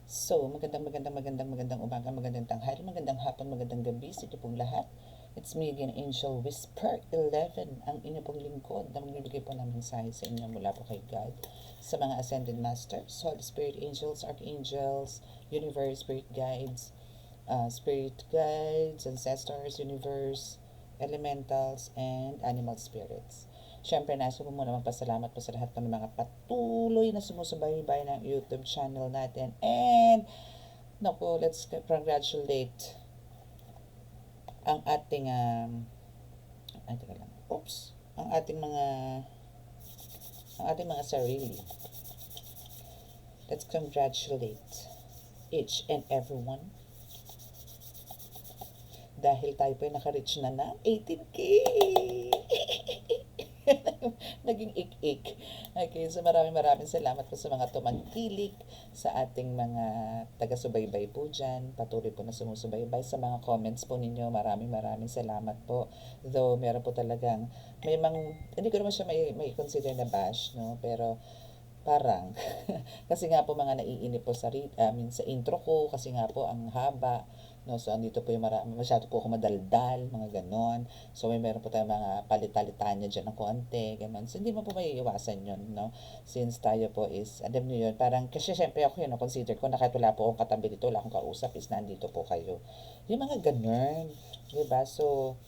So, magandang umaga, magandang tanghali, magandang hapon, magandang gabi sa inyo pong lahat. It's me again, Angel Whisper 11, ang inyo pong lingkod na magbibigay po ng mensahe sa inyo mula po kay God, sa mga Ascended Masters, Holy Spirit Angels, Archangels, Universe, Spirit Guides, Ancestors, Universe, Elementals, and Animal Spirits. Siyempre, nais ko po muna magpasalamat po sa lahat ng mga patuloy na sumusubaybay ng YouTube channel natin. And, naku, let's congratulate ang ating, ay, teka lang, oops, ang ating mga sarili. Let's congratulate each and everyone dahil tayo po ay naka-reach na ng 18K! Naging ik-ik. Okay, so maraming salamat po sa mga tumangkilik, sa ating mga taga-subaybay po dyan. Patuloy po na sumusubaybay sa mga comments po ninyo. Maraming salamat po. Though, meron po talagang, hindi ko naman siya may consider na bash, no? Pero, parang, kasi nga po mga naiinip po sa intro ko, kasi nga po ang haba, no? So, andito po yung masyado po ako madaldal, mga ganon. So, meron po tayong mga palitan niya dyan ng konti, ganon. So, hindi mo po may iwasan yun, no? Since tayo po is, alam niyo yun, parang, kasi syempre ako yun, no, consider ko na kahit wala po akong katabi dito, wala akong kausap, is nandito po kayo. Yung mga ganon, diba? So,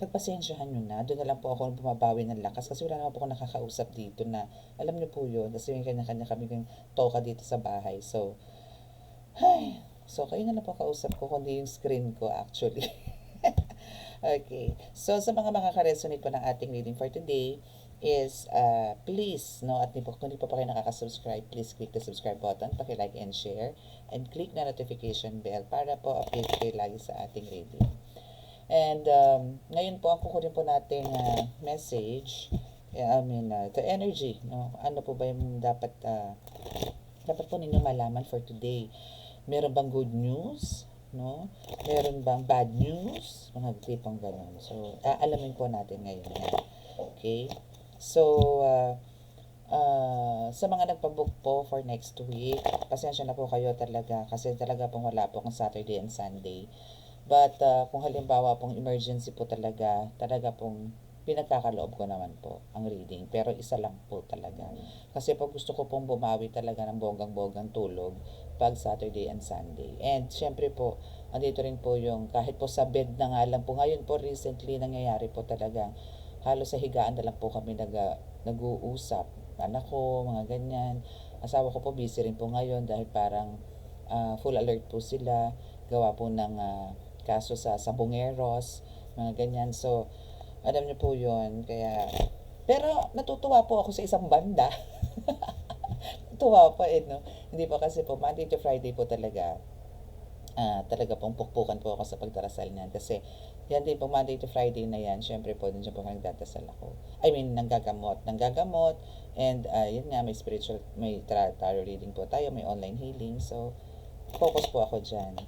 pagpasensyahan nyo na, doon na lang po ako bumabawi ng lakas kasi wala naman po ako nakakausap dito na, alam niyo po yun, kasi may kanya-kanya kami yung toka dito sa bahay. So, kayo na lang po kausap ko, kundi yung screen ko actually. Okay. So, sa mga makaka-resonate po ng ating reading for today is, please, no, at kung hindi pa kayo nakaka-subscribe, please click the subscribe button, paki-like and share, and click na notification bell para po update kayo lagi sa ating reading. And ngayon po, ang kukunin po nating message, the energy, no? Ano po ba yung dapat po ninyong malaman for today? Meron bang good news? No? Meron bang bad news? Mga tipong ganun. So, aalamin po natin ngayon. Okay? So, sa mga nagpabook po for next week, pasensya na po kayo talaga kasi talaga pong wala po kung Saturday and Sunday. But kung halimbawa pong emergency po talaga pong pinagkakaloob ko naman po ang reading. Pero isa lang po talaga. Kasi po gusto ko pong bumawi talaga ng bonggang-bonggang tulog pag Saturday and Sunday. And syempre po, andito rin po yung kahit po sa bed na nga lang po. Ngayon po recently nangyayari po talaga. Halos sa higaan na lang po kami nag-uusap. Anak ko, mga ganyan. Asawa ko po busy rin po ngayon dahil parang full alert po sila. Gawa po ng kaso sa sabongeros, mga ganyan. So, alam niyo po yun. Kaya, pero natutuwa po ako sa isang banda. Tuwa pa no? Hindi pa kasi po, Monday to Friday po talaga pong pukpukan po ako sa pagdarasal niyan. Kasi, yan din po Monday to Friday na yan, syempre po, din po nagdadasal ako. Nanggagamot. And, yun nga, may tarot reading po tayo, may online healing. So, focus po ako dyan.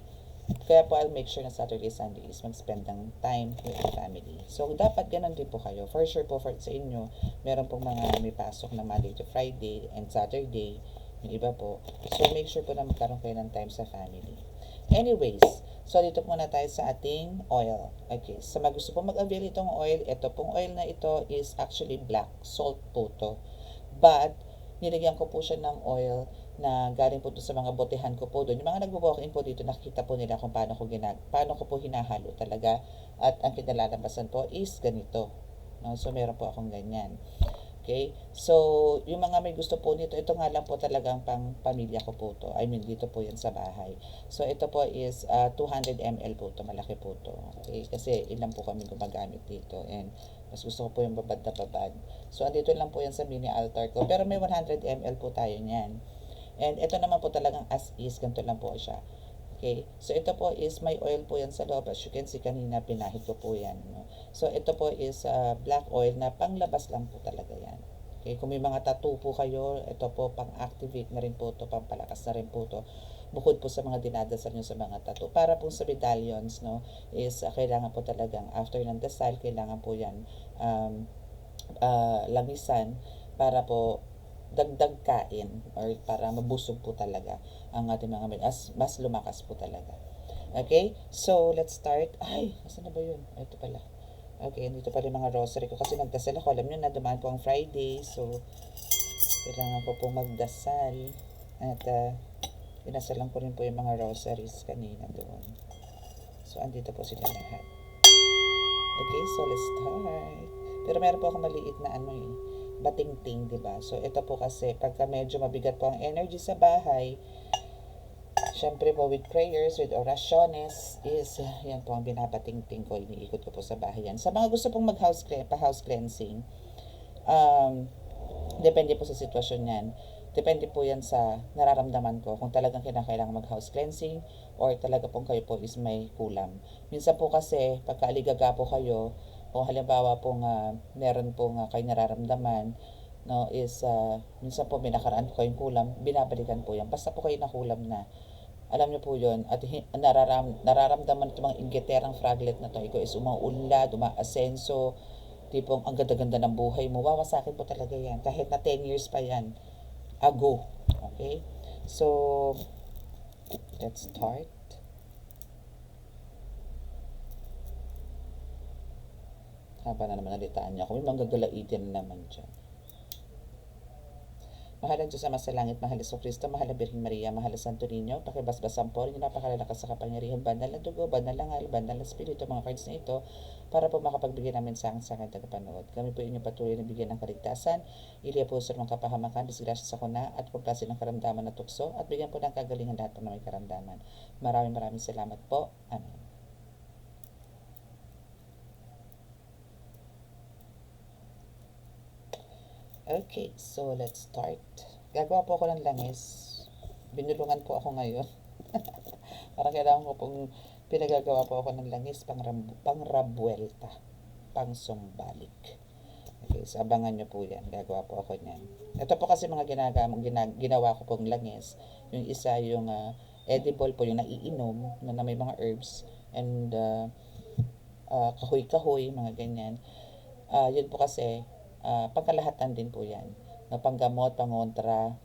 Kaya po I'll make sure na Saturday, Sunday is mag-spend ng time with the family. So, dapat ganun din po kayo. For sure po sa inyo, meron pong mga may pasok na Monday to Friday and Saturday, yung iba po. So, make sure po na magkaroon kayo ng time sa family. Anyways, so dito muna tayo sa ating oil. Okay, sa mga gusto pong mag-avail itong oil, ito pong oil na ito is actually black salt po to. But, nilagyan ko po siya ng oil na galing po sa mga botehan ko po doon. Yung mga nagbo-walk-in po dito, nakikita po nila kung paano ko po hinahalo talaga. At ang kinalalabasan po is ganito. No? So, meron po akong ganyan. Okay? So, yung mga may gusto po nito, ito nga lang po talagang pang pamilya ko po to. Dito po yan sa bahay. So, ito po is 200 ml po to. Malaki po to. Okay? Kasi ilan po kami gumagamit dito. And mas gusto ko po yung babad na babad. So, andito lang po yan sa mini altar ko. Pero may 100 ml po tayo niyan. And ito naman po talagang as is. Ganito lang po siya. Okay? So, ito po is may oil po yan sa loob. As you can see, kanina pinahid ko po yan. No? So, ito po is black oil na panglabas lang po talaga yan. Okay? Kung may mga tattoo po kayo, ito po pang-activate na rin po ito, pampalakas na rin po ito. Bukod po sa mga dinadasal nyo sa mga tattoo. Para po sa medallions, no, is kailangan po talagang after ng dasal, kailangan po yan lamisan para po dagdag kain or para mabusog po talaga ang ating mga mas lumakas po talaga. Okay? So, let's start. Ay, asan na ba yun? Ito pala. Okay, dito pala yung mga rosary ko kasi nagdasal ako. Alam nyo na, dumaan po ang Friday. So, kailangan ko pong magdasal. At, inasalan ko rin po yung mga rosaries kanina doon. So, andito po sila lahat. Okay, so let's start. Pero meron po ako maliit na batingting, diba? So, ito po kasi, pagka medyo mabigat po ang energy sa bahay, syempre po with prayers, with oraciones, is, yan po ang binapatingting ko, iniikot ko po sa bahay yan. Sa mga gusto pong mag-house cleansing, depende po sa sitwasyon yan. Depende po yan sa nararamdaman ko kung talagang kinakailangan mag-house cleansing or talaga pong kayo po is may kulam. Minsan po kasi, pagkaaligaga po kayo, o halimbawa pong meron pong kayo nararamdaman, no, is minsan po may nakaraan po kayong kulam, binabalikan po yan. Basta po kayo nakulam na. Alam niyo po yun, at nararamdaman itong mga inggeterang fraglet na to, ikaw is umauunlad, umaasenso, tipong ang ganda-ganda ng buhay mo, wawasakin po talaga yan, kahit na 10 years pa yan, ago. Okay? So, let's start. Haba na naman nalitaan niya. Kung may manggagalaidin na naman dyan. Mahal ang Diyos Ama sa langit, mahal sa Kristo, mahal ang Birhen Maria, mahal ang Santo Niño, pakibasbasan po rin yung napakalalakas sa kapangyarihan, banal na dugo, banal na ngal, banal na spirito, mga cards na ito, para po makapagbigay namin sa aking tagapanood. Kami po inyong patuloy na bigyan ng kaligtasan, iliya po sa mga kapahamakan, disgrasya sa kuna, at pagplasin ng karamdaman na tukso, at bigyan po ng kagalingan lahat po na may karamdaman. Maraming salamat po. Amen. Okay, so let's start. Gagawa po ako ng langis. Binulungan po ako ngayon. Parang kailangan ko pong pinagagawa po ako ng langis pang-rabuelta, pang-sumbalik. Okay, so abangan nyo po yan. Gagawa po ako niyan. Ito po kasi mga ginawa ko pong langis. Yung isa yung edible po, yung naiinom na may mga herbs and kahoy-kahoy, mga ganyan. Yun po kasi pangkalahatan din po yan. Na panggamot, pangontra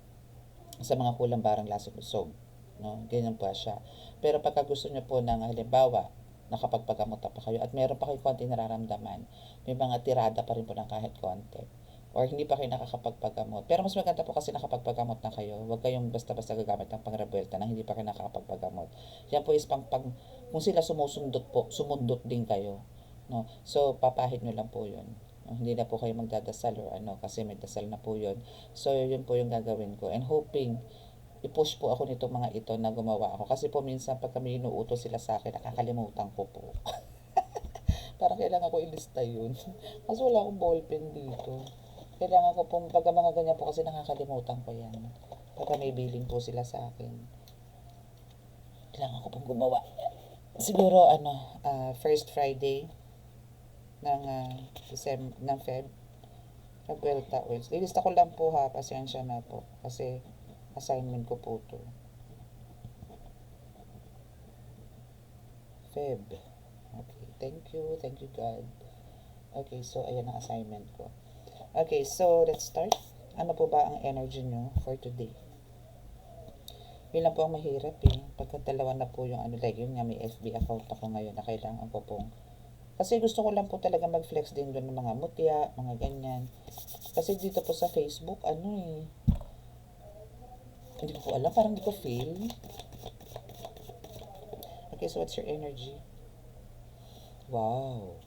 sa mga kulang-barang lasog-usog. No? Ganyan po siya. Pero pagka gusto nyo po ng halimbawa, nakapagpagamot pa kayo at meron pa kayo konti nararamdaman, may mga tirada pa rin po ng kahit konti. Or hindi pa kayo nakakapagpagamot. Pero mas maganda po kasi nakapagpagamot na kayo. Huwag kayong basta-basta gagamit ng pang-rebuelta na hindi pa kayo nakakapagpagamot. Yan po is kung sila sumundot din kayo. No? So, papahid nyo lang po yun. Hindi na po kayo magdadasal or kasi may dasal na po yun. So, yun po yung gagawin ko. And hoping, i-push po ako nito mga ito na gumawa ako. Kasi po minsan pag kami inuutos sila sa akin, nakakalimutan ko po. Parang kailangan ko ilista yun. Kasi wala akong ballpen dito. Kailangan ko pong, pag mga ganyan po kasi nakakalimutan ko yan. Pagka may billing po sila sa akin. Kailangan ko pong gumawa. Siguro, first Friday, ng Feb, Rabuelta Oils. Lilista ko lang po ha, pasensya na po. Kasi assignment ko po to. Feb. Okay, thank you God. Okay, so ayan ang assignment ko. Okay, so let's start. Ano po ba ang energy nyo for today? Yun lang po ang mahirap Pagka dalawa na po yung like yun nga, may FB account ako ngayon na kailangan ko pong kasi gusto ko lang po talaga mag-flex din doon ng mga mutya, mga ganyan. Kasi dito po sa Facebook, hindi ko po alam, parang hindi ko feel. Okay, so what's your energy? Wow.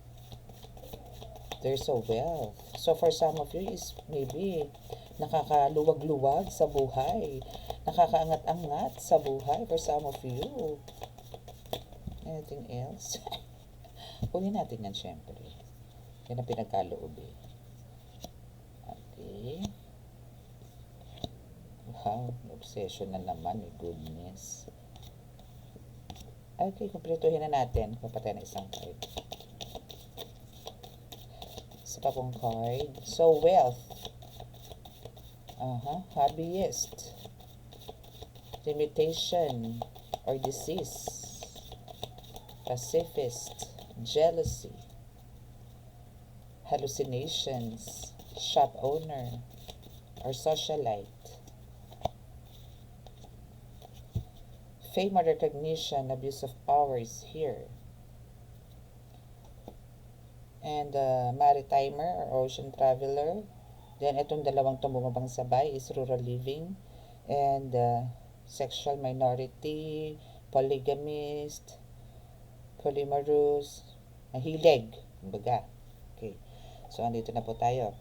There's a wealth. So for some of you is maybe nakakaluwag-luwag sa buhay. Nakakaangat-angat sa buhay for some of you. Anything else? Kunin natin yan syempre. Yan ang pinagkaloob Okay. Wow, obsession na naman. My goodness. Okay, kumpletuhin na natin. Papatay na isang card. Isa pa pong card. So, wealth. Hobbyist. Limitation or disease. Pacifist. Jealousy, hallucinations, shop owner, or socialite. Fame or recognition, abuse of power is here. And maritimer or ocean traveler. Then itong dalawang tumumabang sabay is rural living. And sexual minority, polygamist, polyamorous, mahilig, kumbaga. Okay. So, andito na po tayo.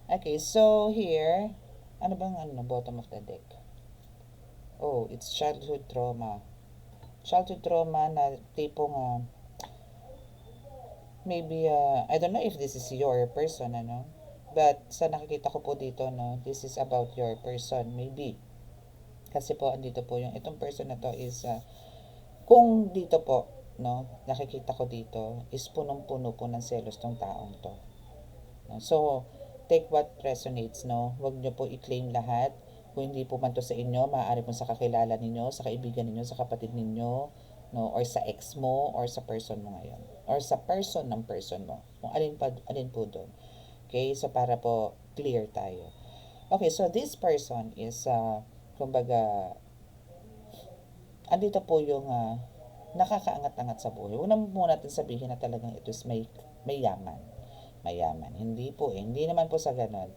Okay, so here, ano bang bottom of the deck? Oh, it's childhood trauma. Childhood trauma na tipong, maybe, I don't know if this is your person, But sa nakikita ko po dito, this is about your person, maybe. Kasi po, andito po itong person na to is, kung dito po, nakikita ko dito, is punong-puno po ng selos tong taong to. No? So, take what resonates, Huwag nyo po i-claim lahat. Kung hindi po man to sa inyo, maaari po sa kakilala ninyo, sa kaibigan ninyo, sa kapatid ninyo, or sa ex mo, or sa person mo ngayon. Or sa person ng person mo. Kung alin po doon. Okay, so para po clear tayo. Okay, so this person is, kumbaga, andito po yung nakakaangat-angat sa buhay. Huwag naman po natin sabihin na talagang ito is may yaman. Mayaman. Hindi po Hindi naman po sa ganon.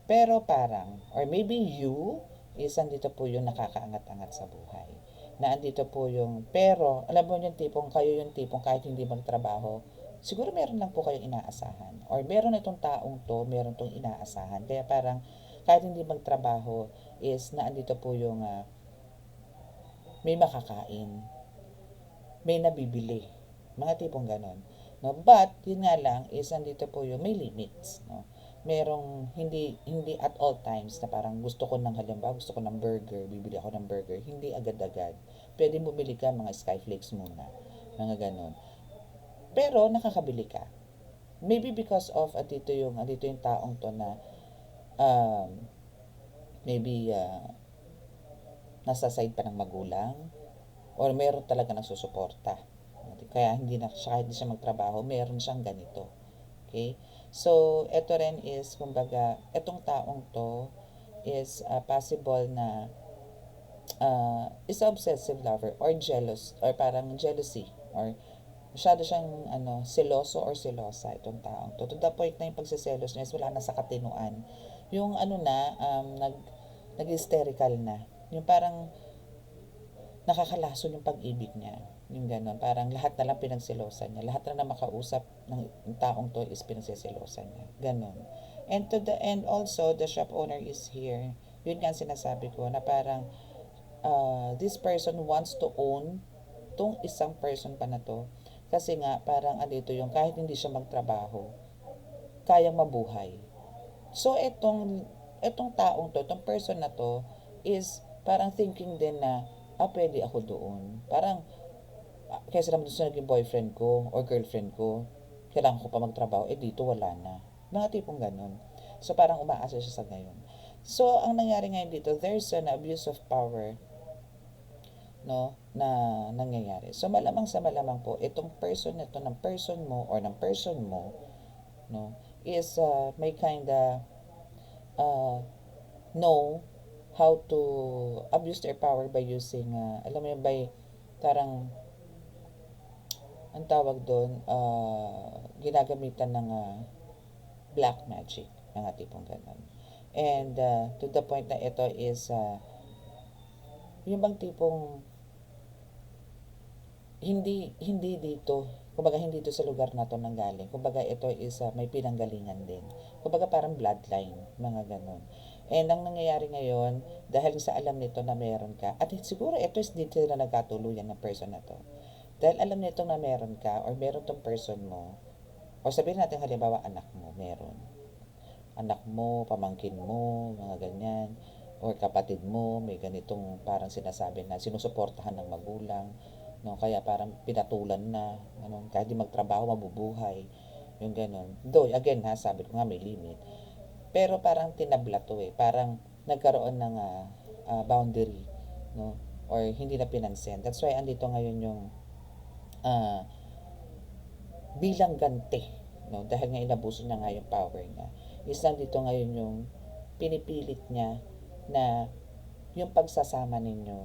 Pero parang, or maybe you is andito po yung nakakaangat-angat sa buhay. Na andito po pero alam mo yung tipong, kayo yung tipong kahit hindi magtrabaho, siguro meron lang po kayong inaasahan. Or meron itong taong to, meron tong inaasahan. Kaya parang, kahit hindi magtrabaho, is na andito po yung may makakain, may nabibili. Mga tipong ganon. No? But, yun nga lang, is andito po yung may limits. No? Merong hindi at all times na parang gusto ko ng burger, bibili ako ng burger, hindi agad-agad. Pwede bumili ka mga skyflakes muna, mga ganon. Pero nakakabili ka. Maybe because of andito yung taong to na maybe nasa side pa ng magulang or meron talaga nagsusuporta. Kaya kahit hindi siya magtrabaho, meron siyang ganito. Okay? So, ito rin is, kumbaga, itong taong to is possible na is obsessive lover or jealous or parang jealousy or masyado siyang seloso or selosa itong taong to. To the point na yung pagsiselos niya is wala na sa katinuan. Yung nag-hysterical na. Yung parang nakakalason yung pag-ibig niya. Yung gano'n. Parang lahat na lang pinagselosan niya. Lahat na makausap ng taong to is pinagseselosan niya. Gano'n. And also, the shop owner is here. Yun nga sinasabi ko na parang this person wants to own tong isang person pa na to. Kasi nga, parang andito yung kahit hindi siya magtrabaho, kayang mabuhay. So, itong taong to, itong person na to, is parang thinking din na, pwede ako doon. Parang, kaysa naman sa naging boyfriend ko or girlfriend ko, kailangan ko pa magtrabaho, dito wala na. Mga tipong ganun. So, parang umaasa siya sa ngayon. So, ang nangyari ngayon dito, there's an abuse of power, na nangyayari. So, malamang sa malamang po, itong person na to, ng person mo, or ng person mo, is may kinda know how to abuse their power by using, alam mo yun, by parang ang tawag doon, ginagamitan ng black magic, mga tipong ganun. And to the point na ito is, yung bang tipong hindi dito, kumbaga hindi dito sa lugar na to nanggaling. Kumbaga ito is may pinanggalingan din. Kumbaga parang bloodline, mga ganun. And ang nangyayari ngayon, dahil sa alam nito na meron ka, at siguro ito is dito na nagkatuluyan ng person na to. Dahil alam nito na meron ka, or meron tong person mo, o sabihin natin halimbawa anak mo, meron. Anak mo, pamangkin mo, mga ganyan, or kapatid mo, may ganitong parang sinasabi na sinusuportahan ng magulang, kaya parang pinatulan na, kahit di magtrabaho, mabubuhay, yung ganon. Though, again sabi ko nga may limit. Pero parang tinabla to parang nagkaroon ng boundary, or hindi na pinansin. That's why andito ngayon yung bilang ganti, dahil nga inabuso niya nga yung power niya. Is nandito ngayon yung pinipilit niya na yung pagsasama ninyo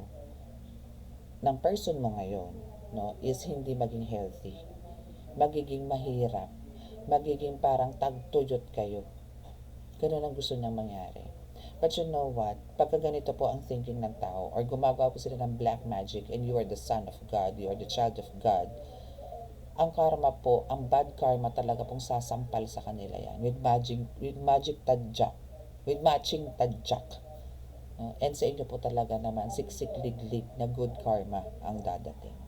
ng person mo ngayon, no, is hindi maging healthy. Magiging mahirap. Magiging parang tagtuyot kayo. Ganun ang gusto niyang mangyari. But you know what? Pagka ganito po ang thinking ng tao, or gumagawa po sila ng black magic, and you are the son of God, you are the child of God, ang karma po, ang bad karma talaga pong sasampal sa kanila yan. With magic tadjak. With matching tadjak. And sa inyo po talaga naman, siksik liglig na good karma ang dadating.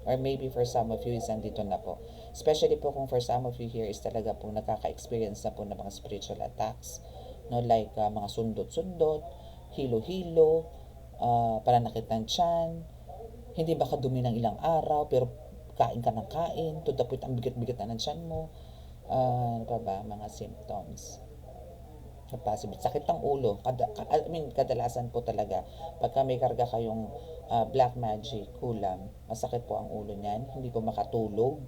Or maybe for some of you is andito na po. Especially po kung for some of you here is talaga po nakaka-experience na po ng mga spiritual attacks. No, like mga sundot-sundot, hilo-hilo, pananakit ng tiyan, hindi ba kadumi ng ilang araw, pero kain ka ng kain, to the point ang bigat-bigat na ng tiyan mo. Ano pa ba? Mga symptoms. Possible. Sakit ng ulo. Kadalasan po talaga, pagka may karga kayong black magic, kulam, masakit po ang ulo niyan, hindi po makatulog,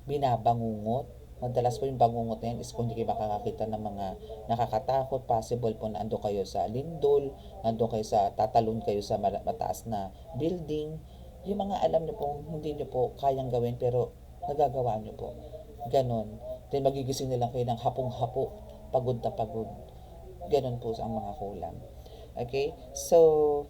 binabangungot. Madalas po yung bangungot na yan is kung hindi kayo makakakita ng mga nakakatakot, possible po na ando kayo sa lindol, ando kayo sa, tatalon kayo sa mataas na building. Yung mga alam nyo pong hindi nyo po kayang gawin pero nagagawa nyo po. Ganon. Then magigising nilang kayo ng hapong-hapo, pagod na pagod. Ganon po ang mga kulam. Okay? So,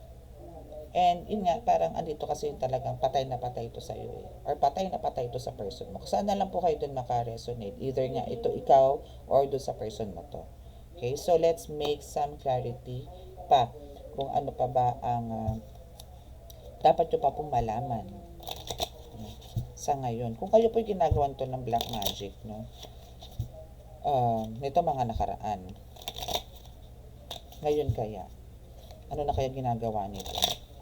and yun nga, parang andito kasi yung talagang patay na patay ito sa iyo eh. Or patay na patay ito sa person mo. Sana lang po kayo dun maka-resonate. Either nga ito ikaw or dun sa person mo to. Okay? So, let's make some clarity pa kung ano pa ba ang dapat nyo pa pong malaman sa ngayon. Kung kayo po ginagawan to ng black magic, no? Nito mga nakaraan. Ngayon kaya, ano na kaya ginagawa nito?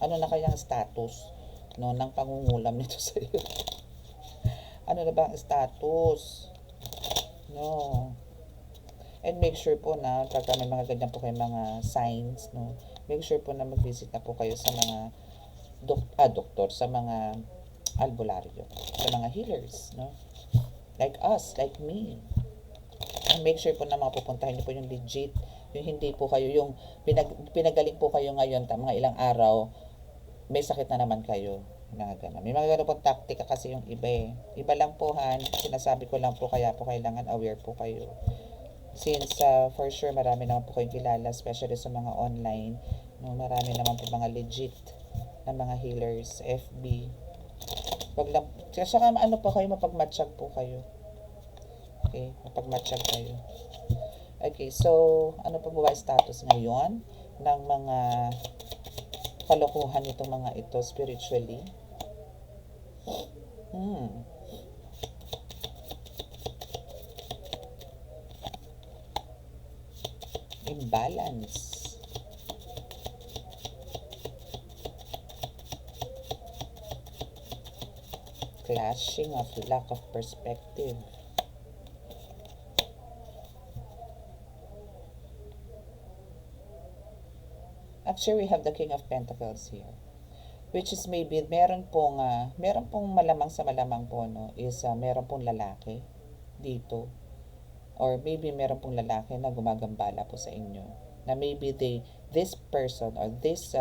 Ano na kaya ang status, no, ng pangungulam nito sa iyo? Ano na ba ang status? No. And make sure po na pagka may mga ganyan po kayo mga signs, no, make sure po na mag-visit na po kayo sa mga doktor, sa mga albularyo, sa mga healers, no? Like us, like me. And make sure po na mapupuntahan niyo po yung legit, yung hindi po kayo, yung pinagaling po kayo ngayon, mga ilang araw, may sakit na naman kayo. Mga ganun. May mga ganun po taktika kasi yung iba eh. Iba lang po han, sinasabi ko lang po, kaya po kailangan aware po kayo. Since for sure marami naman po kayong kilala, especially sa mga online, no, marami naman po mga legit na mga healers, FB. Wag lang, saka ano po kayo, mapagmatsyag po kayo. Okay, mapagmatsyag kayo. Okay, so ano po ba status ngayon ng mga kalokohan itong mga ito spiritually? Imbalance. Clashing of lack of perspective. Actually, we have the King of Pentacles here. Which is maybe, meron pong malamang sa malamang po, no, is meron pong lalaki dito. Or maybe meron pong lalaki na gumagambala po sa inyo. Na maybe this person or this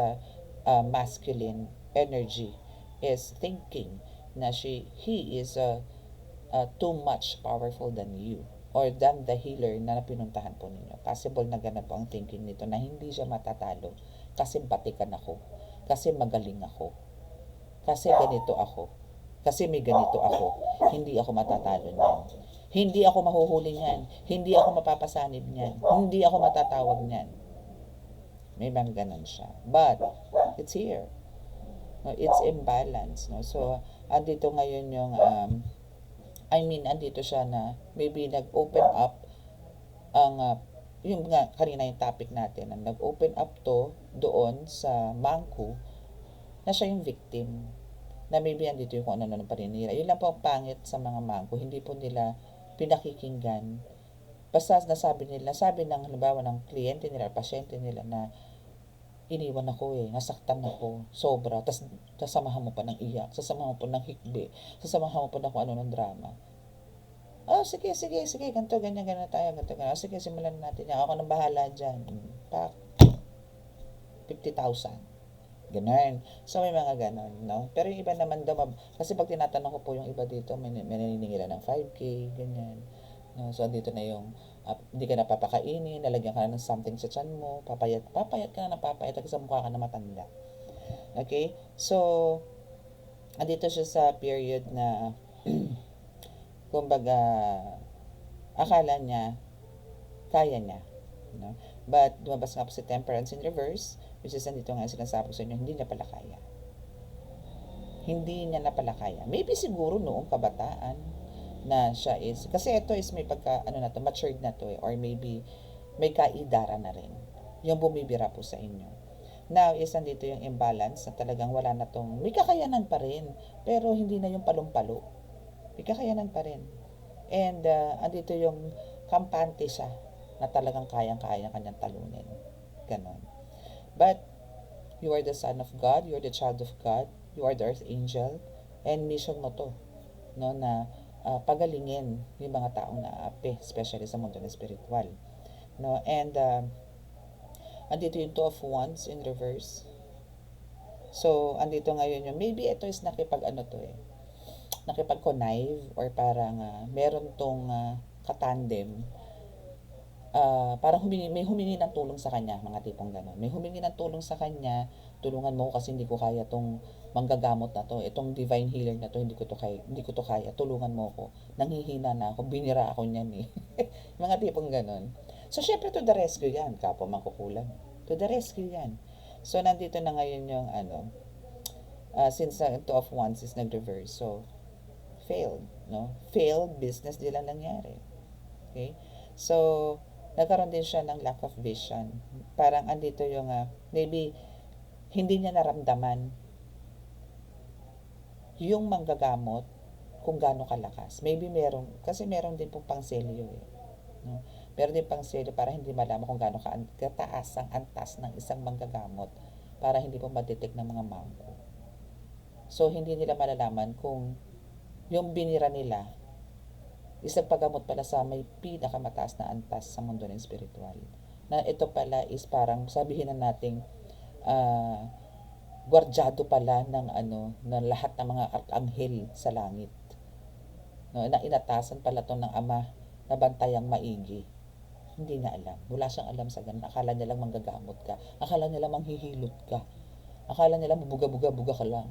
masculine energy is thinking na he is too much powerful than you or than the healer na pinuntahan po ninyo. Possible na ganun po ang thinking nito na hindi siya matatalo kasi batikan ako, kasi magaling ako, kasi ganito ako, kasi may ganito ako, hindi ako matatalo niyan, hindi ako mahuhuli niyan, hindi ako mapapasanib niyan, hindi ako matatawag niyan. May bang ganun siya. But it's here. No, it's imbalance, no? So andito ngayon yung andito siya na maybe nag-open up ang yung nga kanina yung topic natin, na nag-open up to doon sa Mangku na siya yung victim, na maybe andito yung kung ano ng paninira. Yun lang po ang pangit sa mga Mangku, hindi po nila pinakikinggan. Basta nasabi ng halimbawa ng kliyente nila, pasyente nila na iniwan ako nasaktan ako, sobra, tas sasamahan mo pa ng iyak, sasamahan mo pa ng hikbi, sasamahan mo pa ng kung ano ng drama. Oh, sige, sige, sige, ganito, ganyan, ganyan tayo, ganito, ganyan. Oh, sige, simulan natin yan. Ako nang bahala dyan. Pak, 50,000. Ganun. So, may mga ganun, no? Pero yung iba naman daw, kasi pag tinatanong ko po yung iba dito, may naniningila ng 5K, ganyan. No? So, dito na yung, hindi ka napapakainin, lalagyan ka na ng something sa tiyan mo, papayat, papayat ka na ng papayat, kasi sa mukha ka na matanda. Okay? So, andito siya sa period na, kumbaga, akala niya, kaya niya. No? But, lumabas nga po si Temperance in reverse, which is nandito nga sinasabi ko sa inyo, hindi niya pala kaya. Hindi niya na pala kaya. Maybe siguro noong kabataan na siya is, kasi ito is may pagka, ano na to, matured na to eh, or maybe may kaidara na rin. Yung bumibira po sa inyo. Now is nandito yung imbalance na talagang wala na tong, may kakayanan pa rin, pero hindi na yung palumpalo. May kakayanan pa rin. And andito yung kampante siya na talagang kayang-kaya kanyang talunin. Ganon. But, you are the son of God, you are the child of God, you are the earth angel, and mission mo to, no, na pagalingin yung mga taong naapi, especially sa mundo ng spiritual. No, and andito yung two of wands in reverse. So, andito ngayon yung, maybe ito is nakipag-ano to eh, nakipag-connive or parang meron tong katandem, parang may humingi ng tulong sa kanya, mga tipong gano'n. May humingi ng tulong sa kanya, tulungan mo kasi hindi ko kaya tong manggagamot na to, itong divine healer na to, hindi ko to kaya, tulungan mo ko. Nanghihina na ako, binira ako niyan eh. Mga tipong gano'n. So, syempre to the rescue yan, kapwa mangkukulam. To the rescue yan. So, nandito na ngayon yung since two of wands is nag-reverse, so, failed, no? Failed business din lang nangyari. Okay? So, nagkaroon din siya ng lack of vision. Parang andito yung, maybe, hindi niya naramdaman yung manggagamot kung gaano kalakas. Maybe kasi meron din pong pangselyo eh. No? Meron din pangselyo para hindi malaman kung gaano kataas ang antas ng isang manggagamot para hindi po madetect ng mga mangko. So, hindi nila malalaman kung yung binira nila isang paggamot pala sa may pinakamataas na antas sa mundo ng spiritual. Na ito pala is parang sabihin na nating gwardyado pala ng lahat ng mga arkanghel sa langit. No, na inatasan pala to ng Ama na bantayang maigi. Hindi niya alam. Wala siyang alam sa ganun. Akala niya lang manggagamot ka. Akala niya lang manghihilot ka. Akala niya lang bubuga-buga-buga ka lang.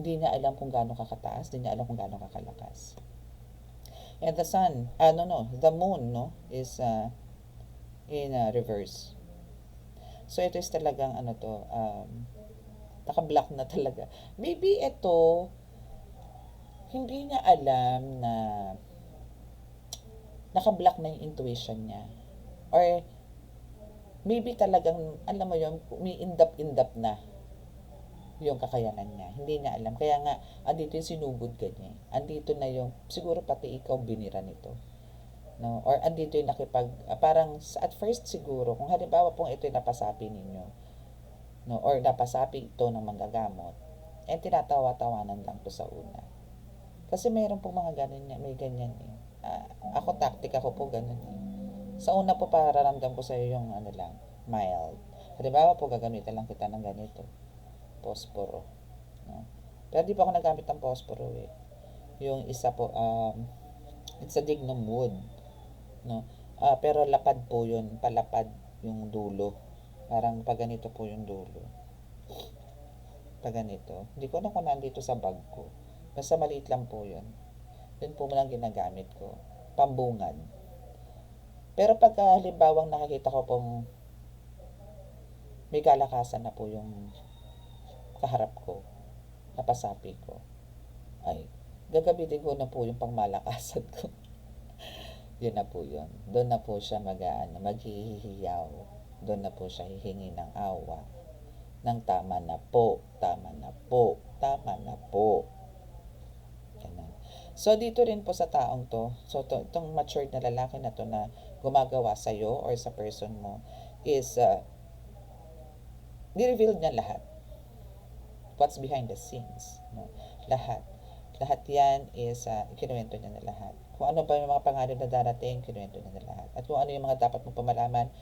Hindi niya alam kung gaano kakataas. Hindi niya alam kung gaano kakalakas. And the sun, the moon, no, is in reverse. So, ito is talagang, naka-black na talaga. Maybe ito, hindi niya alam na naka-black na yung intuition niya. Or, maybe talagang, alam mo yun, umi-indap-indap na yung kakayanan niya. Hindi niya alam. Kaya nga, andito yung sinugod ka niya. Andito na yung, siguro pati ikaw binira nito. No? Or andito yung parang at first siguro, kung halimbawa pong ito yung napasapi ninyo, no? Or napasapi ito ng manggagamot, tinatawa-tawanan lang to sa una. Kasi mayroon pong mga ganun niya, may ganyan eh. Ako, tactic ako po ganun eh. Sa una po, pararamdam ko sa iyo yung lang, mild. Halimbawa po, gagamitan lang kita ng ganito. Posporo. No? Pero di pa ako nagamit ng posporo eh. Yung isa po, it's a dignum wood. No? Pero lapad po yun, palapad yung dulo. Parang pag ganito po yung dulo. Pag ganito. Hindi ko na kung nandito sa bag ko. Basta maliit lang po yun. Yun po lang ginagamit ko. Pambungad. Pero pag halimbawang nakakita ko pong may kalakasan na po yung kaharap ko, napasapi ko, ay, gagamitin ko na po yung pangmalakasan ko. Yun na po yun. Doon na po siya maghihiyaw. Doon na po siya hihingi ng awa. Ng tama na po, tama na po, tama na po. Ganun. So, dito rin po sa taong to, so itong matured na lalaki na to na gumagawa sa'yo or sa person mo, is, ni-reveal niya lahat. What's behind the scenes. No? Lahat. Lahat yan is kinuwento niya na lahat. Kung ano pa yung mga pangarap na darating, kinuwento niya na lahat. At kung ano yung mga dapat mo pamalaman,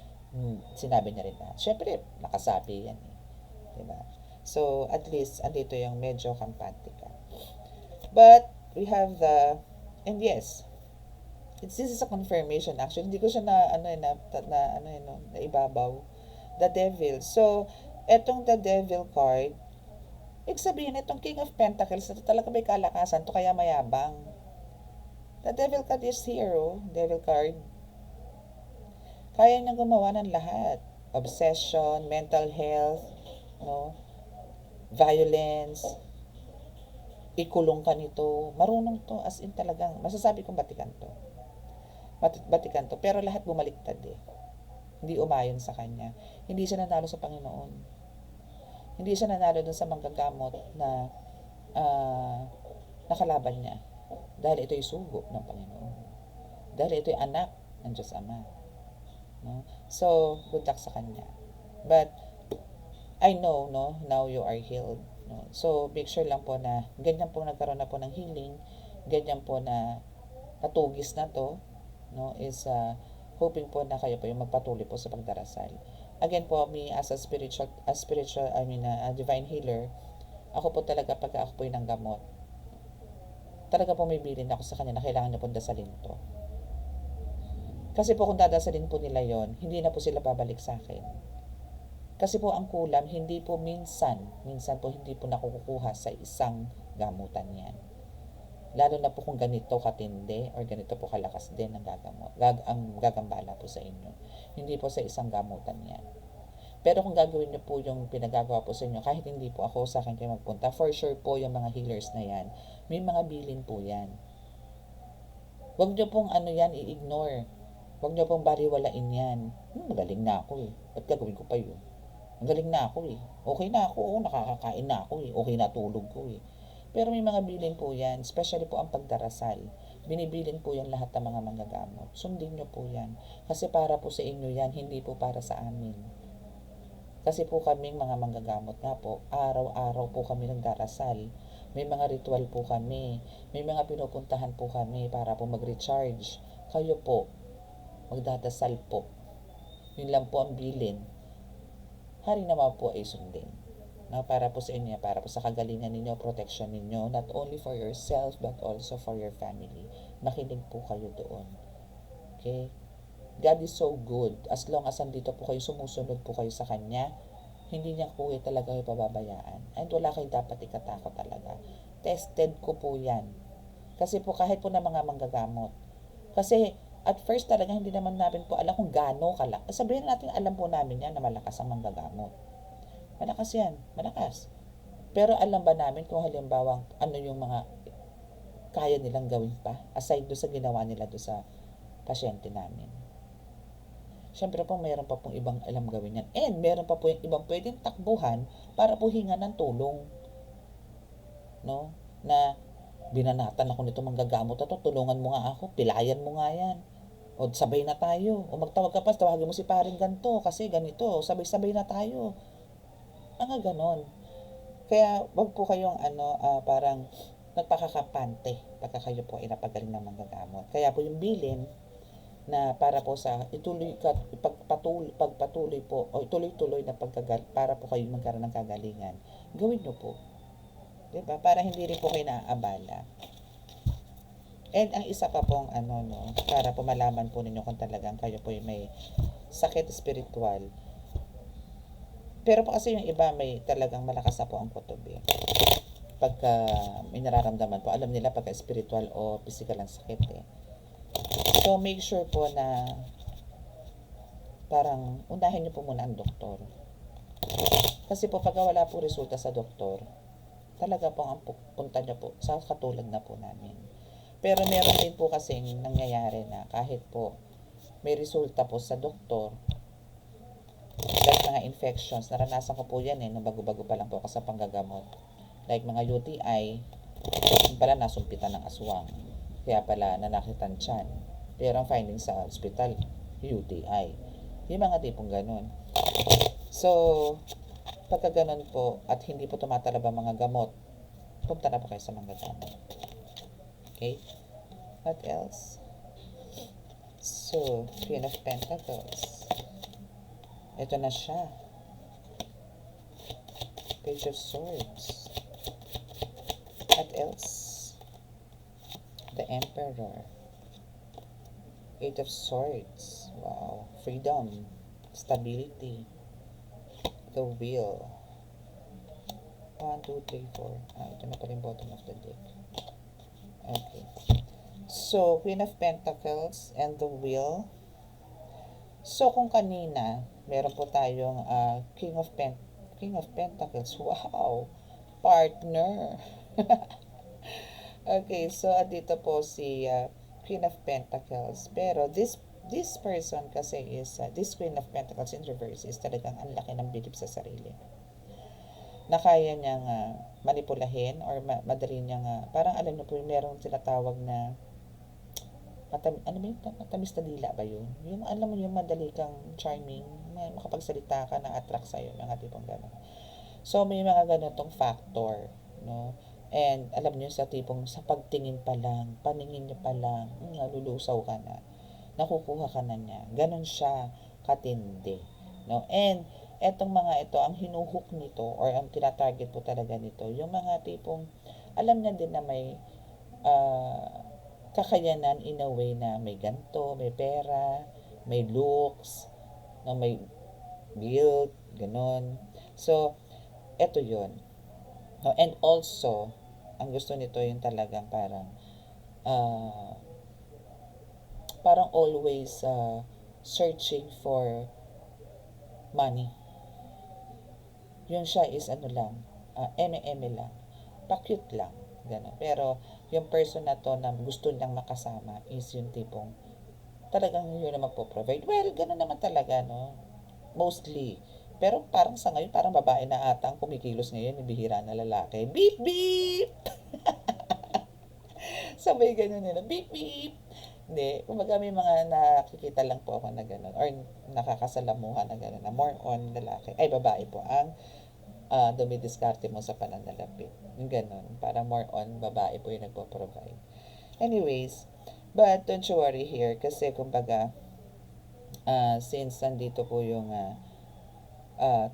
sinabi niya rin lahat. Siyempre, nakasabi yan eh. Diba? So, at least, andito yung medyo kampante ka. But, we have and yes, this is a confirmation actually. Hindi ko siya na ibabaw. The Devil. So, etong The Devil card, ibig sabihin, itong King of Pentacles, na talaga may kalakasan, to kaya mayabang. The Devil card is here, Devil card. Kaya niyang gumawa ng lahat. Obsession, mental health, no? Violence, ikulong ka nito. Marunong to, as in talagang, masasabi kong batikan to. Batikan to. Pero lahat bumaliktad eh. Hindi umayon sa kanya. Hindi siya nanalo sa Panginoon. Hindi siya nanalo dun sa manggagamot na nakalaban niya. Dahil ito'y sugo ng Panginoon. Dahil ito'y anak ng Diyos Ama. No? So, good luck sa kanya. But, I know, no, now you are healed. No? So, make sure lang po na ganyan po nagkaroon na po ng healing, ganyan po na natugis na to, no, is hoping po na kayo po yung magpatuloy po sa pagdarasal. Again po, me as a divine healer, ako po talaga pag ako po yung gamot, talaga po may bilin ako sa kanya na kailangan niya po dasalin to. Kasi po kung dadasalin po nila yon, hindi na po sila babalik sa akin. Kasi po ang kulam, hindi po minsan po hindi po nakukuha sa isang gamutan yan. Lalo na po kung ganito katindi or ganito po kalakas din ang gagambala po sa inyo. Hindi po sa isang gamutan yan. Pero kung gagawin niyo po yung pinagagawa po sa inyo, kahit hindi po ako sa akin kayo magpunta, for sure po yung mga healers na yan, may mga bilin po yan. Huwag niyo pong i-ignore. Huwag niyo pong baliwalain yan. Magaling na ako eh. Ba't gagawin ko pa yun? Magaling na ako eh. Okay na ako, nakakakain na ako eh. Okay na tulog ko eh. Pero may mga bilin po yan, especially po ang pagdarasal. Binibilin po yan lahat ng mga manggagamot. Sundin nyo po yan. Kasi para po sa inyo yan, hindi po para sa amin. Kasi po kaming mga manggagamot nga po, araw-araw po kami nagdarasal. May mga ritual po kami. May mga pinupuntahan po kami para po mag-recharge. Kayo po, magdadasal po. Yun lang po ang bilin. Hari naman po ay sundin. No, para po sa inyo, para po sa kagalingan ninyo, protection ninyo, not only for yourself, but also for your family. Makinig po kayo doon. Okay? God is so good. As long as andito po kayo, sumusunod po kayo sa Kanya, hindi niya po kayo talaga kayo pababayaan. And wala kayo dapat ikatakot talaga. Tested ko po yan. Kasi po kahit po na mga manggagamot. Kasi at first talaga hindi naman namin po alam kung gaano kalakas. Sabihin natin alam po namin yan na malakas ang manggagamot. Malakas yan. Malakas. Pero alam ba namin kung halimbawa ano yung mga kaya nilang gawin pa aside do sa ginawa nila do sa pasyente namin. Siyempre po mayroon pa pong ibang alam gawin yan. And meron pa po yung ibang pwedeng takbuhan para po hinga ng tulong. No? Na binanatan ako nito manggagamot na to, tulungan mo nga ako, pilayan mo nga yan. O sabay na tayo. O magtawag ka pa, tawagin mo si paring ganito kasi ganito, sabay-sabay na tayo. Mga ganon. Kaya wag po kayong parang nagpakakapante pagka kayo po ay napagaling ng manggagamot. Kaya po yung bilin na para po sa pagpatuloy po o tuloy-tuloy na para po kayo magkaroon ng kagalingan. Gawin nyo po. Diba? Para hindi rin po kayo naaabala. And ang isa pa pong para po malaman po ninyo kung talagang kayo po may sakit spiritual. Pero po kasi yung iba may talagang malakas na po ang kutob eh. Pagka may nararamdaman po, alam nila pagka spiritual o physical ang sakit eh. So make sure po na parang unahin niyo po muna ang doktor. Kasi po pagka wala po resulta sa doktor, talaga po ang punta niyo po sa katulad na po namin. Pero meron din po kasing nangyayari na kahit po may resulta po sa doktor, like mga infections, naranasan ko po yan nung bago-bago pa lang po ako sa panggagamot. Like mga UTI, pala nasumpitan ng aswang. Kaya pala nanakitan tiyan. Pero ang findings sa hospital, UTI. Yung mga tipong ganun. So, pagka ganun po, at hindi po tumatalab ang mga gamot, Punta na pa kayo sa Manggagana. Okay? What else? So, Queen of Pentacles. Ito na siya. Page of Swords. What else? The Emperor. Eight of Swords. Wow. Freedom. Stability. The Wheel. 1, 2, 3, 4. Ito na pa rin bottom of the deck. Okay. So, Queen of Pentacles and the Wheel. So, kung kanina, meron po tayong King of Pentacles. Wow! Partner! Okay, so dito po si Queen of Pentacles. Pero this person kasi is, this Queen of Pentacles in reverse is talagang ang laki ng bilib sa sarili. Na kaya niyang manipulahin or madali niyang, parang alam niyo po, merong tinatawag na, matamis na dila ba yun? Yung alam mo yung madali kang charming, makapagsalita ka, na-attract sa'yo, mga tipong gano'n. So, may mga ganitong factor, no? And alam niyo sa tipong sa pagtingin pa lang, paningin niyo pa lang, nalulusaw ka na, nakukuha ka na niya. Ganon siya katindi. No? And etong mga ito, ang hinuhook nito or ang tinatarget po talaga nito, yung mga tipong alam niya din na may kakayanan in a way na may ganto, may pera, may looks, no, may build, ganon. So, eto yun. No, and also, ang gusto nito yung talagang parang always searching for money. Yung siya is ano lang, eme-eme lang, pa-cute lang, gano'n. Pero yung person na to na gusto niyang makasama is yung tipong talagang yun na magpo-provide. Well, gano'n naman talaga, no? Mostly. Pero parang sa ngayon, parang babae na ata ang kumikilos ngayon, bihira na lalaki. Beep, beep! Sabay ganun nila, beep, beep! Hindi, kumbaga may mga nakikita lang po ako na gano'n, or nakakasalamuhan na gano'n, na more on lalaki, ay babae po ang dumidiskarte mo sa pananalapi. Yung gano'n, parang more on babae po yung nagpo-provide. Anyways, but don't you worry here, kasi kumbaga, since nandito po yung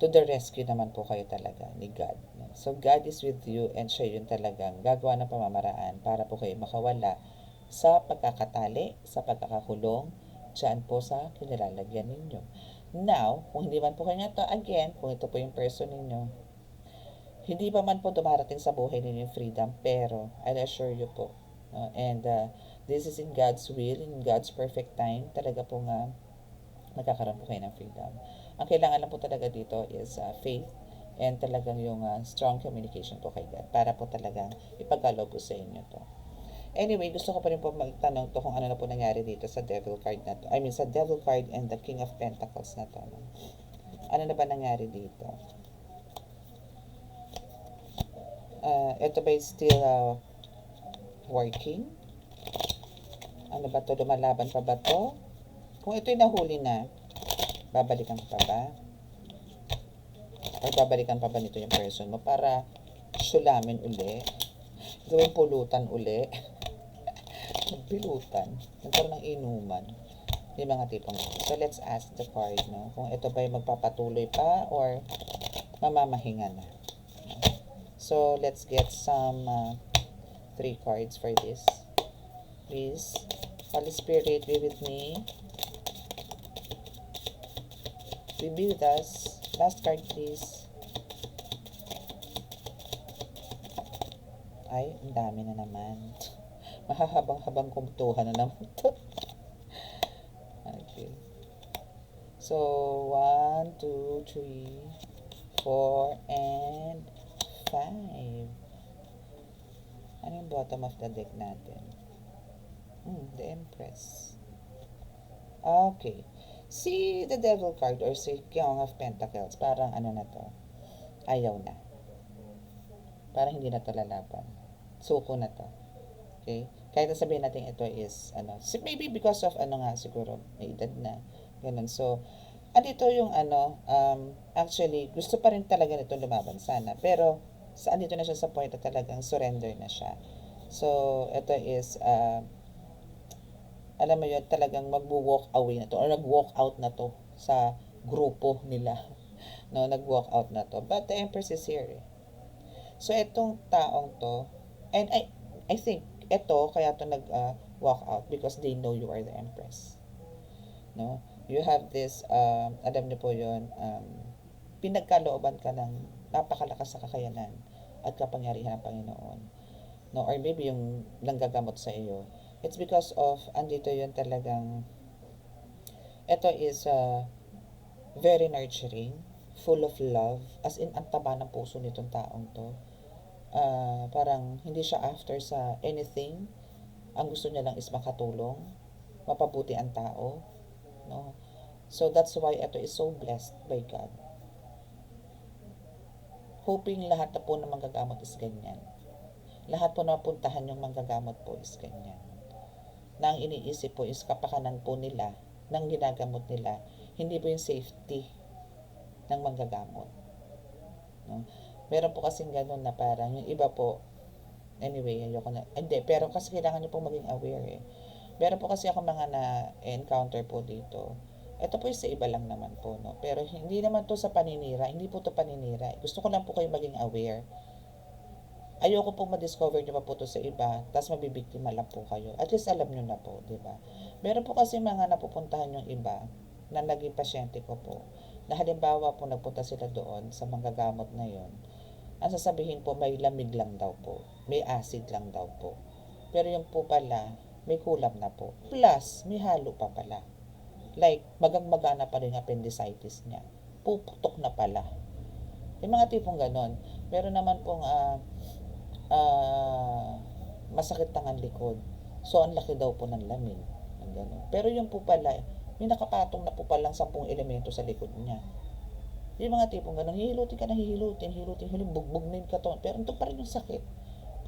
to the rescue naman po kayo talaga ni God. No? So, God is with you and siya yun talagang gagawa ng pamamaraan para po kayo makawala sa pagkakatali, sa pagkakakulong, dyan po sa kinilalagyan ninyo. Now, kung hindi man po kayo nga to, again, kung ito po yung person ninyo, hindi pa man po dumarating sa buhay ninyo yung freedom, pero I'll assure you po, and this is in God's will, in God's perfect time, talaga po nga magkakaroon po kayo ng freedom. Ang kailangan lang po talaga dito is faith and talagang yung strong communication po kay God para po talagang ipagkaloob po sa inyo to. Anyway, gusto ko pa rin po magtanong to kung ano na po nangyari dito sa devil card na to. I mean, sa devil card and the king of pentacles na to. No? Ano na ba nangyari dito? Ito ba still working? Ano ba to? Lumalaban pa ba to? Kung ito'y nahuli na, babalikan pa ba? Or babalikan pa ba nito yung person mo para sulamin uli? Gawin pulutan uli? Magpilutan. Nagkaroon ng inuman. Yung mga tipong ito. So, let's ask the card, no? Kung ito ba yung magpapatuloy pa or mamamahinga na. So, let's get some 3 cards for this. Please, Holy Spirit, be with me. Be with us. Last card, please. Ay, ang dami na naman. Mahahabang-habang kumtuhan na naman ito. Okay. So, 1, 2, 3, 4, and 5. Ano yung bottom of the deck natin? The Empress. Okay. Si the Devil card or si King of Pentacles, parang ano na to, ayaw na. Parang hindi na to lalaban. Suko na to. Okay? Kahit sabihin natin ito is, maybe because of siguro, may edad na. Ganun. So, andito yung actually, gusto pa rin talaga nito lumaban sana. Pero, andito na siya sa point na talagang surrender na siya. So, ito is, alam mo yun, talagang mag-walk away na to or nag-walk out na to sa grupo nila. No, nag-walk out na to. But the Empress is here. So, itong taong to, and I think, ito, kaya to nag-walk out because they know you are the Empress. No? You have this, alam niyo po yun, pinagkalooban ka ng napakalakas na kakayanan at kapangyarihan ng Panginoon. No? Or maybe yung nanggagamot sa iyo. It's because of, andito yun talagang, ito is very nurturing, full of love, as in, ang taba ng puso nitong taong to. Parang hindi siya after sa anything. Ang gusto niya lang is makatulong, mapabuti ang tao. No? So that's why ito is so blessed by God. Hoping lahat na po ng manggagamot is ganyan. Lahat po na puntahan yung manggagamot po is ganyan. Na ang iniisip po is kapakanan po nila, ng ginagamot nila, hindi po yung safety ng manggagamot. No? Meron po kasing ganun na parang yung iba po, anyway, ayoko na, hindi, pero kasi kailangan nyo po maging aware eh. Meron po kasi ako mga na-encounter po dito. Ito po yung sa iba lang naman po, no? Pero hindi naman to sa paninira, hindi po to paninira. Gusto ko lang po kayo maging aware. Ayoko po ma-discover nyo pa po to sa iba, tapos mabibiktima lang po kayo. At least alam nyo na po, di ba? Meron po kasi mga napupuntahan yung iba na naging pasyente ko po. Na halimbawa po nagpunta sila doon sa manggagamot na yon. Ang sasabihin po may lamig lang daw po, may acid lang daw po. Pero yung po pala, may kulam na po. Plus, may halo pa pala. Like, magang-magana pa rin yung appendicitis niya. Puputok na pala. Yung mga tipong ganon. Meron naman pong masakit tangan likod. So, ang laki daw po ng lamig. Ganon. Pero yung po pala, may nakapatong na po palang 10 elemento sa likod niya. Yung mga tipong ganon, hihilutin ka na hihilutin, bugbog na yung katawan. Pero ito pa rin yung sakit.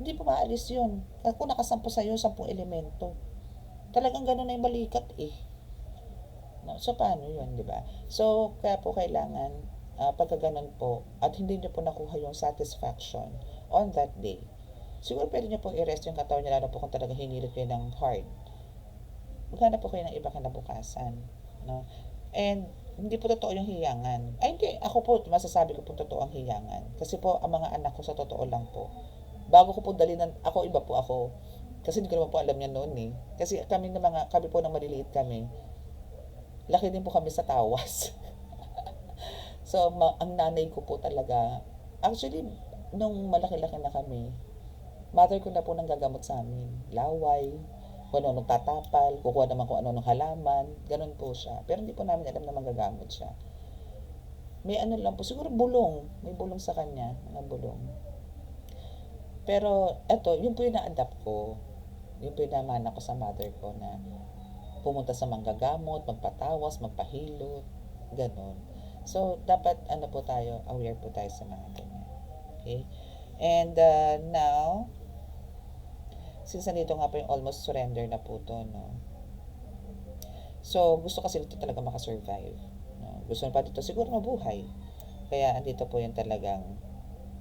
Hindi po maalis yun. Kung nakasampo sa'yo, 10 elemento. Talagang ganon na yung balikat eh. No? So, paano yun, di ba? So, kaya po kailangan, pagka ganun po, at hindi nyo po nakuha yung satisfaction on that day, siguro pwede nyo pong i-rest yung katawan nyo, lalo po kung talaga hinilit kayo ng hard. Maghanap po kayo ng iba kinabukasan. No? And, hindi po totoo yung hiyangan. Ay, hindi. Ako po, masasabi ko po totoo ang hiyangan. Kasi po, ang mga anak ko sa totoo lang po, bago ko po dali ng, ako, iba po ako. Kasi hindi ko naman po alam yan noon eh. Kasi kami po ng maliliit kami, laki din po kami sa tawas. So, ang nanay ko po talaga, actually, nung malaki-laki na kami, mother ko na po nang gagamot sa amin. Laway, kung ano tatapal, kukuha naman kung ano ng halaman, ganun po siya. Pero hindi po namin alam na manggagamot siya. May ano lang po, siguro bulong. May bulong sa kanya, mga bulong. Pero, eto, yun po yung na-adapt ko. Yun po yung namana ko sa mother ko na pumunta sa manggagamot, magpatawas, magpahilot, ganun. So, dapat, po tayo, aware po tayo sa mga ganyan. Okay? And, now, since nandito nga po yung almost surrender na po to, no? So, gusto kasi nito talaga makasurvive. No? Gusto pa dito siguro mabuhay. Kaya, andito po yung talagang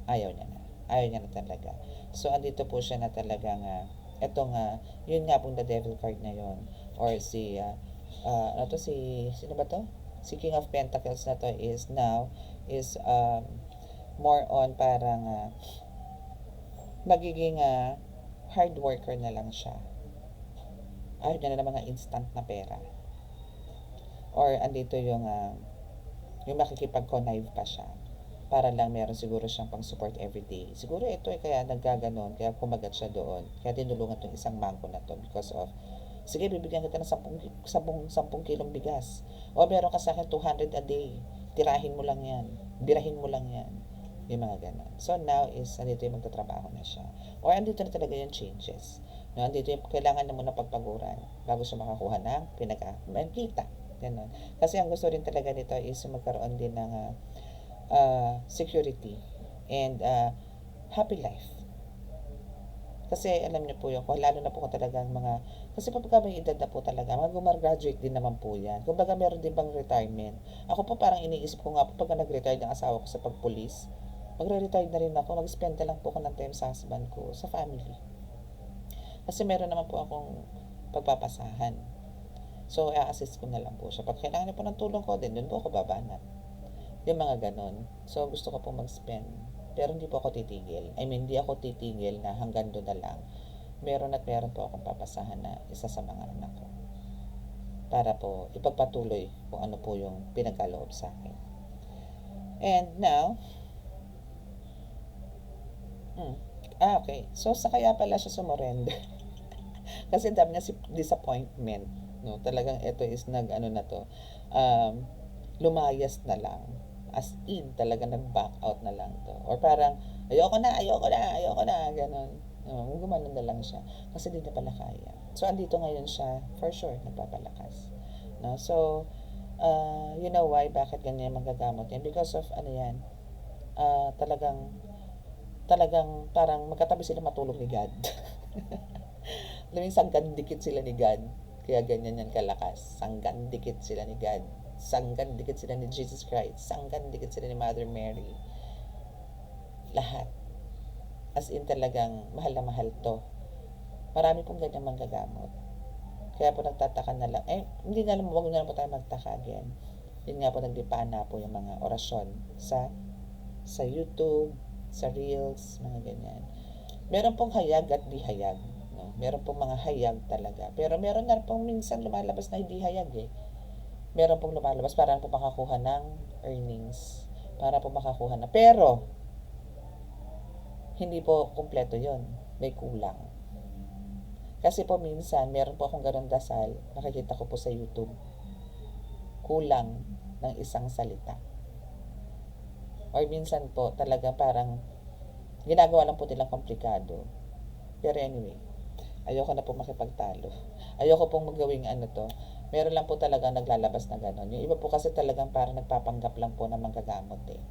ayaw niya na. Ayaw niya na talaga. So, andito po siya na talagang, yun nga pong the devil card na yun. Or si, sino ba to? Si King of Pentacles na to is now, is more on parang magiging hard worker na lang siya. Ayaw niya na ng mga instant na pera. Or andito yung makikipag-connive pa siya. Para lang meron siguro siyang pang support everyday. Siguro ito kaya nagkaganon, kaya kumagat siya doon. Kaya tinulungan tong isang bangko na to because of, sige, bibigyan kita ng 10 kilong bigas. O meron ka sa akin 200 a day. Tirahin mo lang yan. Birahin mo lang yan. Yung mga ganon. So now is, andito yung magtatrabaho na siya. Or andito na talaga yung changes. No, andito yung kailangan na muna pagpaguran bago siya makakuha ng kita. Ganon. Kasi ang gusto rin talaga nito is magkaroon din ng security and happy life. Kasi alam niyo po yun, lalo na po kung talagang kasi pagka may edad na po talaga, mag-graduate din naman po yan. Kumbaga meron din bang retirement. Ako po parang iniisip ko nga po pagka nag-retire ng asawa ko sa pagpulis, magre-retire na rin ako, mag-spend na lang po ako ng time sa husband ko, sa family. Kasi meron naman po akong pagpapasahan. So, i-assist ko na lang po siya. Pag kailangan niya po ng tulong ko, din doon po ako babanat. Yung mga ganon. So, gusto ko po mag-spend. Pero hindi po ako titigil. I mean, hindi ako titigil na hanggang doon na lang. Meron po akong papasahan na isa sa mga anak ko. Para po ipagpatuloy kung ano po yung pinagkaloob sa akin. And now, okay. So, sa kaya pala siya sumurrender. Kasi dami niya disappointment. No? Talagang ito is lumayas na lang. As in, talaga nag-back out na lang to. Or parang, ayoko na, ganon. Gumanon na lang siya. Kasi di na pala kaya. So, andito ngayon siya, for sure, nagpapalakas. No? So, you know why, bakit ganyan magagamot yan? Because of, talagang parang magkatabi sila matulog ni God. Sanggan dikit sila ni God. Kaya ganyan yan kalakas. Sanggan dikit sila ni God. Sanggan dikit sila ni Jesus Christ. Sanggan dikit sila ni Mother Mary. Lahat. As in talagang mahal na mahal to. Marami pong ganyan manggagamot. Kaya po nagtataka na lang. Hindi na lang, huwag na lang po tayo magtaka again. Yun nga po, naglipaan na po yung mga orasyon sa YouTube, sa Reels, mga ganyan. Meron pong hayag at di hayag. No? Meron pong mga hayag talaga. Pero meron na pong minsan lumalabas na hindi hayag eh. Meron pong lumalabas para po makakuha ng earnings. Para po makakuha na. Pero, hindi po kumpleto yon. May kulang. Kasi po minsan, meron po akong ganun dasal. Nakikita ko po sa YouTube. Kulang ng isang salita. Or minsan po, talaga parang ginagawa lang po nilang komplikado. Pero anyway, ayoko na po makipagtalo. Ayoko pong magawing meron lang po talaga naglalabas na gano'n. Yung iba po kasi talagang parang nagpapanggap lang po na manggagamot eh.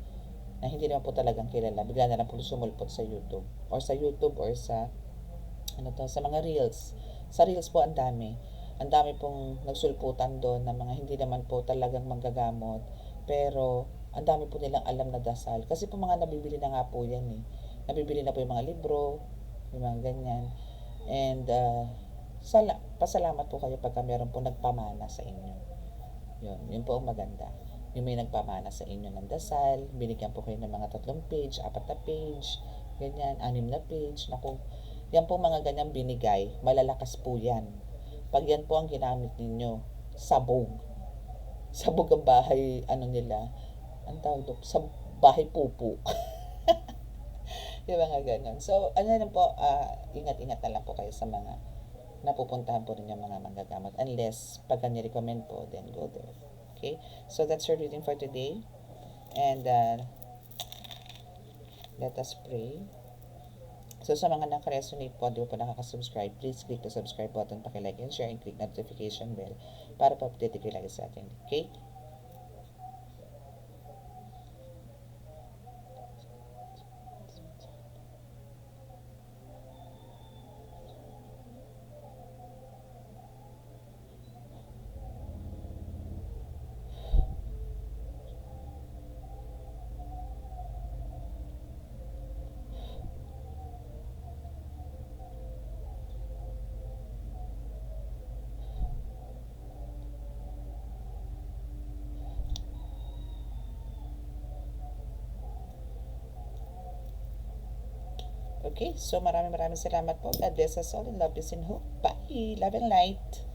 Na hindi naman po talagang kilala. Bigla na lang po sumulpot sa YouTube. Or sa sa mga Reels. Sa Reels po ang dami. Ang dami pong nagsulputan doon na mga hindi naman po talagang manggagamot. Pero, ang dami po nilang alam na dasal. Kasi po mga nabibili na nga po yan eh. Nabibili na po yung mga libro, yung mga ganyan. And, pasalamat po kayo pagka meron po nagpamana sa inyo. Yun po ang maganda. Yung may nagpamana sa inyo ng dasal, binigyan po kayo ng mga 3 page, 4 na page, ganyan, 6 na page. Naku, yan po mga ganyan binigay, malalakas po yan. Pag yan po ang ginamit ninyo, sabog. Sabog ang bahay, nila, ang tawag doon, sa bahay pupu. Yung mga ganun. So, po, ingat-ingat na lang po kayo sa mga napupuntahan po rin yung mga manggagamot. Unless, pag ni-recommend po, then go there. Okay? So, that's our reading for today. And, let us pray. So, sa mga nakaresonate po, di ba po nakaka-subscribe, please click the subscribe button, paki-like and share, and click notification bell para pa-update kayo lagi sa atin. Okay? Okay, so maraming salamat po. God bless us all in love, peace, and hope. Bye! Love and light!